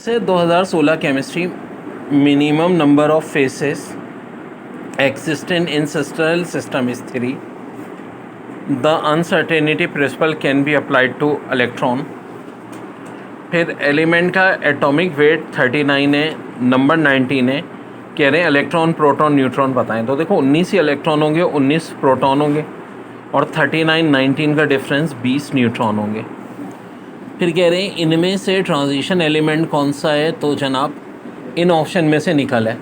से 2016 chemistry minimum number of faces existent in celestial system is 3. The uncertainty principle can be applied to electron. फिर element का atomic weight 39 है, number 19 है, कह रहे हैं इलेक्ट्रॉन प्रोटॉन न्यूट्रॉन बताएं। तो देखो 19 ही इलेक्ट्रॉन होंगे, 19 प्रोटॉन होंगे और 39 19 का डिफरेंस 20 न्यूट्रॉन होंगे। फिर कह रहे हैं इनमें से ट्रांजिशन एलिमेंट कौन सा है, तो जनाब इन ऑप्शन में से निकल है।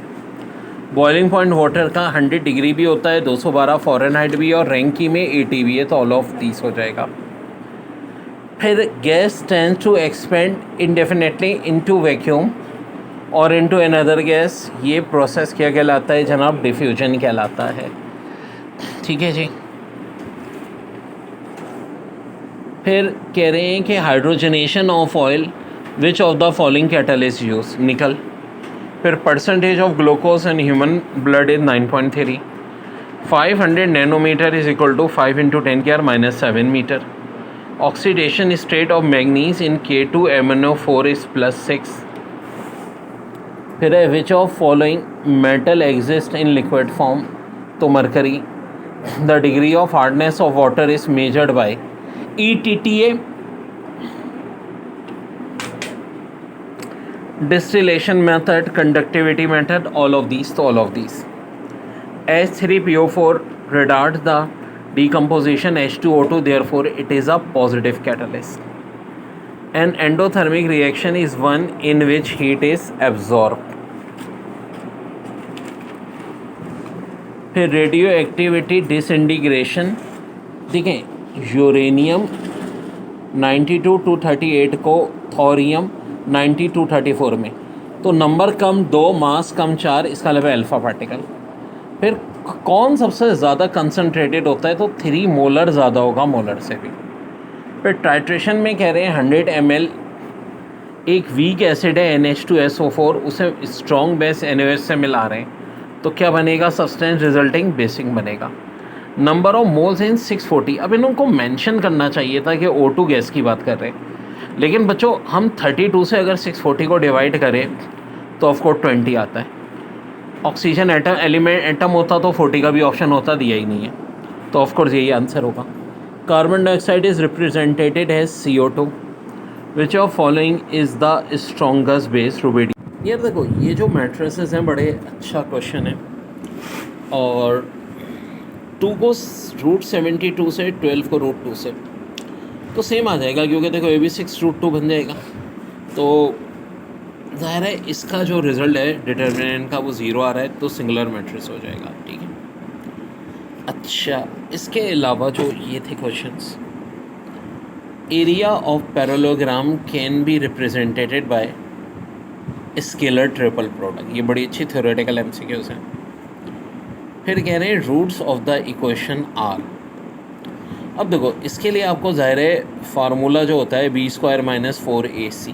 बॉइलिंग पॉइंट वाटर का 100 डिग्री भी होता है, 212 फ़ारेनहाइट भी है और रैंकी में 80 भी है, तो ऑल ऑफ 30 हो जाएगा। फिर gas tends to expand indefinitely into vacuum और इनटू अनदर गैस, ये प्रोसेस क्या कहलाता है जनाब, डिफ्यूजन कहलाता है। ठीक है जी। फिर कह रहे हैं कि hydrogenation of oil which of the following catalyst use, nickel. फिर percentage of glucose in human blood is 9.3, 500 nanometre is equal to 5 × 10⁻⁻7 metre. Oxidation state of manganese in K2MnO4 is +6। फिर है which of following metal exist in liquid form, तो mercury. The degree of hardness of water is measured by ETTA, distillation method, conductivity method, all of these, तो all of these. H3PO4 retards the decomposition H2O2, therefore it is a positive catalyst. An endothermic reaction is one in which heat is absorbed. फिर radio activity disintegration, देखें uranium 92-238 को thorium 92-234 में, तो number कम 2 मास कम 4, इसका मतलब alpha particle. फिर कौन सबसे ज़्यादा कंसनट्रेटेड होता है, तो 3 मोलर ज़्यादा होगा मोलर से भी। फिर टाइट्रेशन में कह रहे हैं 100 ml एक वीक एसिड है NH2SO4, उसे स्ट्रॉन्ग बेस NaOH से मिला रहे हैं, तो क्या बनेगा, सब्सटेंस रिजल्टिंग बेसिक बनेगा। नंबर ऑफ मोल्स इन 640, अब इनको मेंशन करना चाहिए था कि O2 गैस की बात कर रहे हैं, लेकिन बच्चों हम 32 से अगर 640 को डिवाइड करें तो ऑफकोर्स 20 आता है। ऑक्सीजन एटम एलिमेंट एटम होता तो 40 का भी ऑप्शन होता, दिया ही नहीं है, तो ऑफकोर्स यही आंसर होगा। Carbon dioxide is represented as CO2, which of following is the strongest base, rubidium. यार देखो ये जो मैट्रिसेस हैं बड़े अच्छा क्वेश्चन है, और 2 को √72 से 12 को √2 से तो सेम आ जाएगा, क्योंकि देखो ये भी 6√2 बन जाएगा, तो ज़ाहिर है इसका जो रिज़ल्ट है डिटर्मिनेंट का वो 0 आ रहा है, तो सिंगुलर मैट्रिक्स हो जाएगा। ठीक है। अच्छा, इसके अलावा जो ये थे questions, area of parallelogram can be represented by scalar triple product, ये बड़ी अच्छी थ्योरेटिकल MCQs हैं। फिर कह रहे हैं roots of the equation are. अब देखो इसके लिए आपको ज़ाहिर है फार्मूला जो होता है B² - 4AC,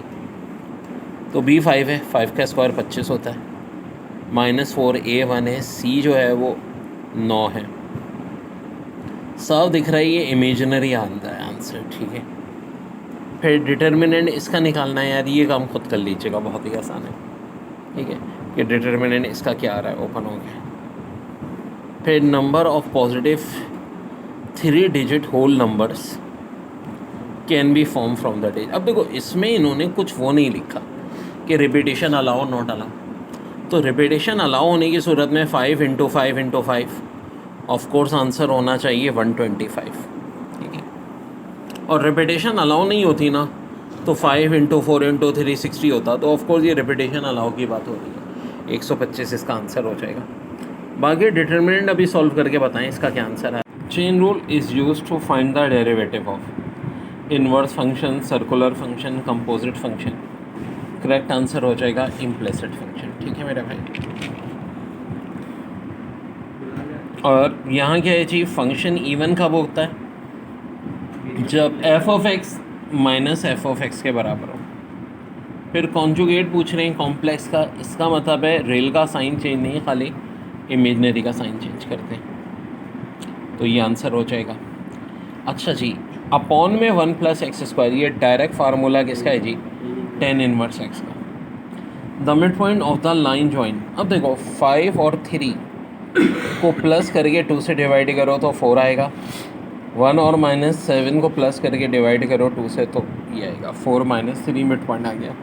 तो B 5 है, 5 का स्क्वायर 25 होता है, -4A 1 है, C जो है वो 9 है। साफ दिख रहा है ये इमेजिनरी आता है आंसर। ठीक है। फिर डिटर्मिनेंट इसका निकालना है यार, ये काम खुद कर लीजिएगा, बहुत ही आसान है। ठीक है कि डिटर्मिनेंट इसका क्या आ रहा है, ओपन हो गया। फिर number of positive 3 digit whole numbers can be form from the days. अब देखो इसमें इन्होंने कुछ वो नहीं लिखा कि रिपीटेशन अलाउ नॉट अलाउ, तो रिपीटेशन अलाउ होने की सूरत में 5 × 5 × 5 ऑफ कोर्स आंसर होना चाहिए 125। ठीक है। और रिपीटेशन अलाउ नहीं होती ना, तो 5 × 4 × 3 60 होता, तो ऑफ कोर्स ये रिपीटेशन अलाउ की बात हो रही है, 125 इसका आंसर हो जाएगा। बाकी डिटर्मिनेंट अभी सॉल्व करके बताएं इसका क्या आंसर है। Chain rule is use to find the derivative of inverse function, circular function, composite function. Correct answer हो जाएगा इम्प्लिसिट फंक्शन। ठीक है मेरे भाई। और यहाँ क्या है जी, फंक्शन इवन कब होता है, जब f(x) - f(x) के बराबर हो। फिर कॉन्जुगेट पूछ रहे हैं कॉम्प्लेक्स का, इसका मतलब है रेल का साइन चेंज नहीं, खाली इमेजनरी का साइन चेंज करते हैं, तो ये आंसर हो जाएगा। अच्छा जी, अपॉन में 1 + x², ये डायरेक्ट फार्मूला किसका है जी, tan 1x का। The mid point of the line join. अब देखो 5 और 3 को प्लस करके 2 से डिवाइड करो तो 4 आएगा। 1 और -7 को प्लस करके डिवाइड करो 2 से तो ये आएगा 4 - 3 मिड पॉइंट आ गया।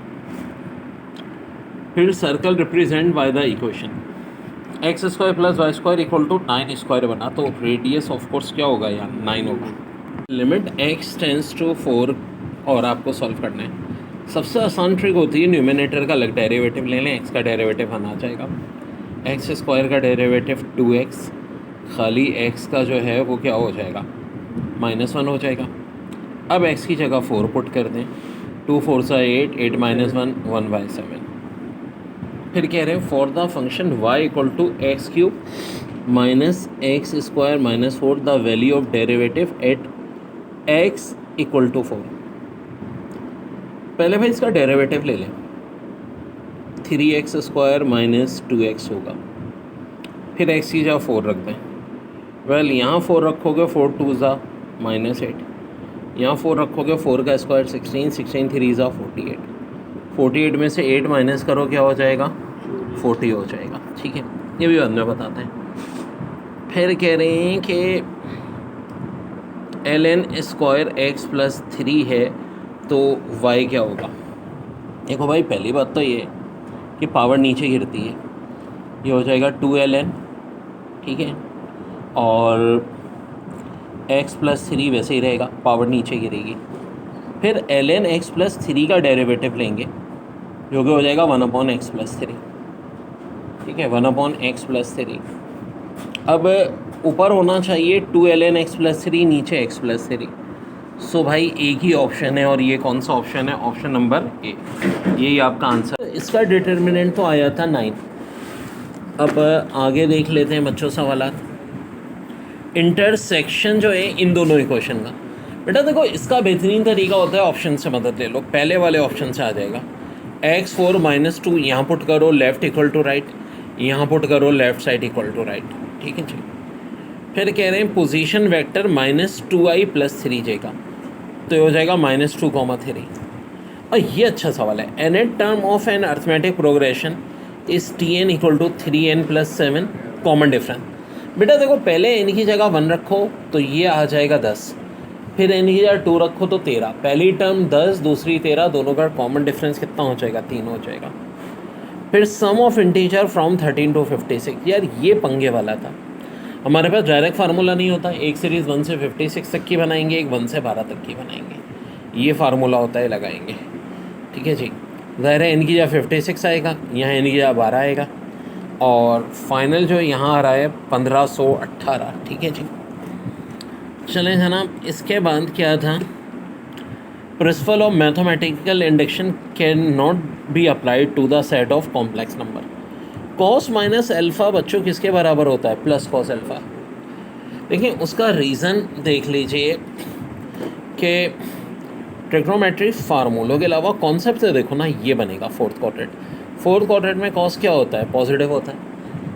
फिर circle represent by the equation x² + y² = 9² बना, तो रेडियस ऑफ कोर्स क्या होगा यार 9 होगा। लिमिट x टेंस टू 4 और आपको सॉल्व करना है। सबसे आसान ट्रिक होती है न्यूमिनेटर का अलग डेरिवेटिव ले लें, x का डेरिवेटिव आना जाएगा। x² का डेरिवेटिव 2x, खाली x का जो है वो क्या हो जाएगा -1 हो जाएगा। अब x की जगह 4 पुट कर दें, 2 4 सा 8, 8 - 1 1/7। फिर कह रहे हैं for the function y = x³ - x² - 4 the value of derivative eight x = 4। पहले भाई इसका डेरिवेटिव ले लें, 3x² - 2x होगा। फिर x की जगह 4 रख दें। वेल यहाँ 4 रखोगे 4 2 ज़ा -8, यहाँ 4 रखोगे 4 का स्क्वायर 16, 16 3 ज़ा 48, 48 में से 8 माइनस करो क्या हो जाएगा 40 हो जाएगा। ठीक है, ये भी बाद में बताते हैं। फिर कह रहे हैं कि ln² x + 3 है तो y क्या होगा। देखो भाई पहली बात तो ये है कि पावर नीचे गिरती है, ये हो जाएगा 2ln, ठीक है, और x + 3 वैसे ही रहेगा, पावर नीचे गिरेगी। फिर ln x + 3 का डेरिवेटिव लेंगे जो कि हो जाएगा 1/x + 3, ठीक है, 1/x + 3। अब ऊपर होना चाहिए 2ln x + 3, नीचे x + 3। सो भाई एक ही ऑप्शन है, और ये कौन सा ऑप्शन है, ऑप्शन नंबर ए, यही आपका आंसर। इसका डिटर्मिनेंट तो आया था 9। अब आगे देख लेते हैं बच्चों सवालात। इंटरसेक्शन जो है इन दोनों इक्वेशन का, बेटा देखो इसका बेहतरीन तरीका होता है ऑप्शन से मदद ले लो। पहले वाले ऑप्शन से आ जाएगा x4 - 2, यहाँ पुट करो लेफ़्ट = राइट, यहाँ पुट करो लेफ़्ट साइड = राइट, ठीक है जी। फिर कह रहे हैं पोजीशन वेक्टर -2i + 3j का, तो ये हो जाएगा -2, 3। और ये अच्छा सवाल है। nth term of an arithmetic progression is tn = 3n + 7 common difference. बेटा देखो पहले n की जगह 1 रखो तो ये आ जाएगा 10, फिर n की जगह 2 रखो तो 13। पहली टर्म 10, दूसरी 13, दोनों का कॉमन डिफरेंस कितना हो जाएगा 3 हो जाएगा। फिर सम ऑफ इंटीजर फ्रॉम 13 to 56। यार ये पंगे वाला था, हमारे पास डायरेक्ट फार्मूला नहीं होता। एक सीरीज़ 1 से 56 तक की बनाएंगे, एक 1 से 12 तक की बनाएंगे, ये फार्मूला होता है, लगाएंगे, ठीक है जी। ज़ाहिर है n की जगह 56 आएगा, यहाँ n की जगह 12 आएगा, और फाइनल जो यहाँ आ रहा है 1518, ठीक है जी। चलें जनाब, इसके बाद क्या था, principle of mathematical induction can not be applied to the set of complex number. cos - alpha बच्चों किसके बराबर होता है, प्लस cos अल्फ़ा। देखिए उसका रीज़न देख लीजिए कि ट्रिग्नोमेट्री फार्मूलों के अलावा कॉन्सेप्ट से देखो ना, ये बनेगा फोर्थ क्वाड्रेंट में cos क्या होता है, पॉजिटिव होता है।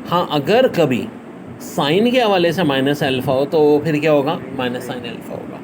हाँ अगर कभी साइन के हवाले से -α हो तो फिर क्या होगा, -sin अल्फ़ा होगा।